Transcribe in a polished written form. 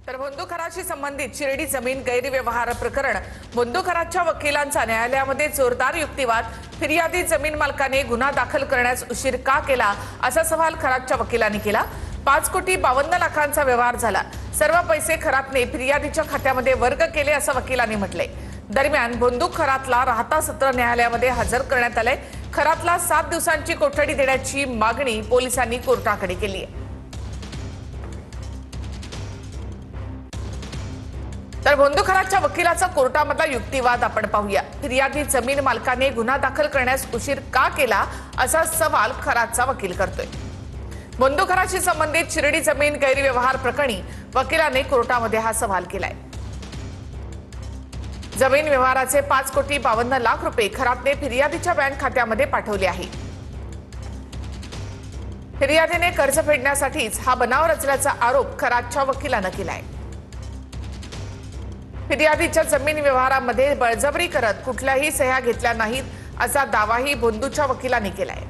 तर बंदूकराशी संबंधित शिर्डी जमीन गैरव्यवहार प्रकरण बंदूकराच्या वकिलांचा न्यायालयामध्ये जोरदार युक्तिवाद। फिर्यादी जमीन मालकाने गुन्हा दाखल करण्यास उशीर का केला असा सवाल खरातच्या वकिलांनी केला। 5,52,00,000चा व्यवहार झाला। सर्व पैसे खरातने फिर्यादीच्या खात्यामध्ये वर्ग केले असं वकिलांनी म्हटले। दरम्यान बंदूक खरातला राहता सत्र न्यायालयामध्ये हजर करण्यात आले। खरातला 7 दिवसांची कोठडी देण्याची मागणी पोलिसांनी कोर्टाकडे केली आहे। तर बंदूकराच्या वकिलाचा कोर्टामधला युक्तिवाद आपण पाहूया। फिर्यादी जमीन मालकाने गुन्हा दाखल करण्यास उशीर का केला असा सवाल खरातचा वकील करतोय। बंदूकराशी संबंधित शिर्डी जमीन गैरव्यवहार प्रकरणी वकिलाने कोर्टामध्ये हा सवाल केलाय। जमीन व्यवहाराचे 5,52,00,000 रुपये खरातने फिर्यादीच्या बँक खात्यामध्ये पाठवले आहे। फिर्यादीने कर्ज फेडण्यासाठीच हा बनाव रचल्याचा आरोप खरातच्या वकिलांनी केलाय। फिर्यादीच्या जमीन व्यवहारामध्ये बळजबरी करत कुठल्याही सह्या घेतल्या नाहीत असा दावाही बंधूच्या वकिलांनी केलाय।